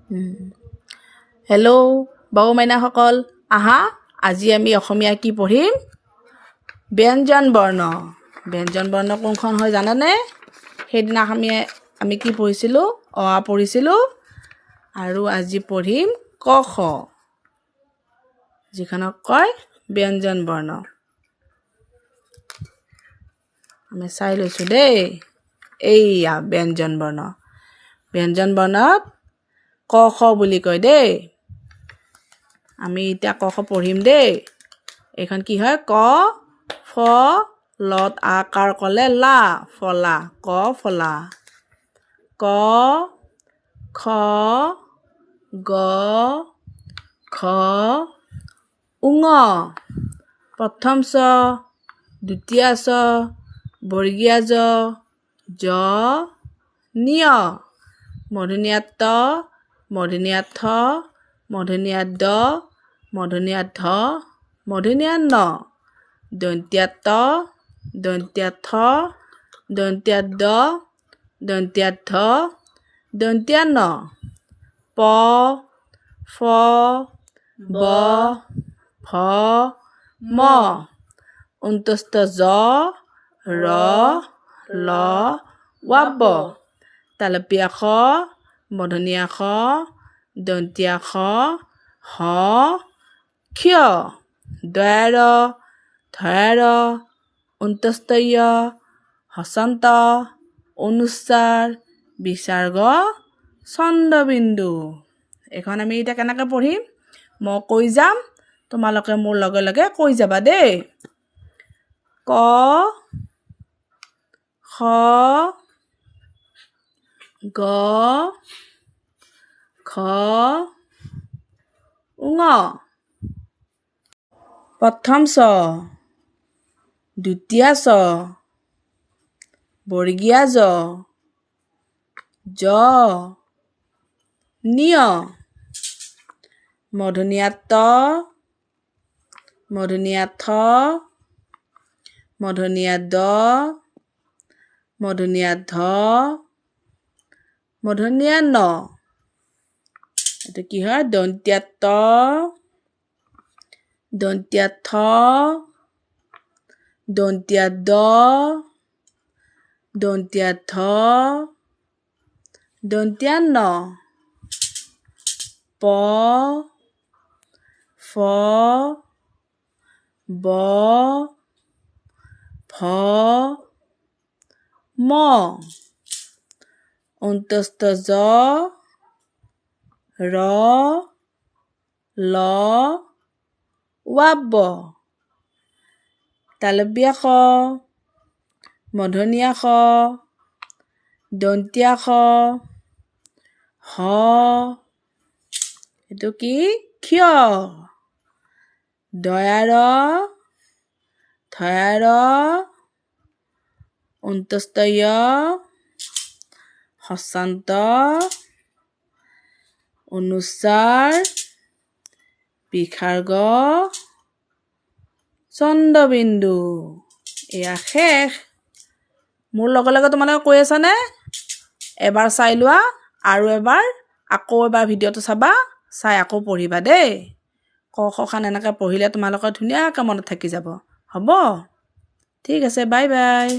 hello' বাবু মাইনাসকল আহা আজি আমি অসমীয়া কি পঢ়িম ব্যঞ্জন বৰ্ণ কোনখন হয় জানানে সেইদিনা আমি কি পঢ়িছিলোঁ অ আ পঢ়িছিলোঁ আৰু আজি পঢ়িম ক খ যিখনক কয় ব্যঞ্জন বৰ্ণ আমি চাই লৈছোঁ দেই এইয়া ব্যঞ্জন বৰ্ণত ক খ বুলি কয় দেই আমি এতিয়া ক খ পঢ়িম দেই এইখন কি হয় ক ফ লত আকাৰ কলে লা ফলা ক ফলা ক খ গ ঘ উঙ প্ৰথম চ দ্বিতীয় চ বৰ্গীয়া জ জ নিয় মূৰ্ধন্য ত মূৰ্ধন্য থ মূৰ্ধন্য দ মূৰ্ধন্য ধ মূৰ্ধন্য ন দন্ত্য ত দন্ত্য থ দন্ত্য দ দন্ত্য ধ দন্ত্য ন প ফ ব ভ ম অন্তস্থ জ ৰ ল ৱ তালব্য খ মূৰ্ধন্য খ দন্ত্য খ হ ক্ষ দয় ধয় অন্তস্থ য় হসন্ত অনুস্বার বিসৰ্গ চন্দ্ৰবিন্দু এখন আমি এতিয়া কেনেকৈ পঢ়িম মই কৈ যাম তোমালোকে মোৰ লগে লগে কৈ যাবা দেই ক খ গ ঘ উঙ প্ৰথম চ দ্বিতীয় চ বৰ্গীয়া জ জ নিয় মূৰ্ধন্য ত মূৰ্ধন্য থ মূৰ্ধন্য দ মূৰ্ধন্য ধ মূৰ্ধন্য ন এইটো কি হয় দন্ত্য ত দন্ত্য থ দন্ত্য দ দন্ত্য ধ দন্ত্য ন প ফ ব ভ ম অন্তস্থ জ ৰ ল ৱ তালব্য খ মূৰ্ধন্য খ দন্ত্য খ হ এইটো কি ক্ষ দয় ধয় অন্তস্থ য় হসন্ত অনুস্বার বিসৰ্গ চন্দ্ৰবিন্দু এয়া শেষ মোৰ লগে লগে তোমালোকে কৈ আছানে এবাৰ চাই লোৱা আৰু আকৌ এবাৰ ভিডিঅ'টো চাবা চাই আকৌ পঢ়িবা দেই ক খ খান এনেকৈ পঢ়িলে তোমালোকৰ ধুনীয়াকৈ মনত থাকি যাব হ'ব ঠিক আছে বাই বাই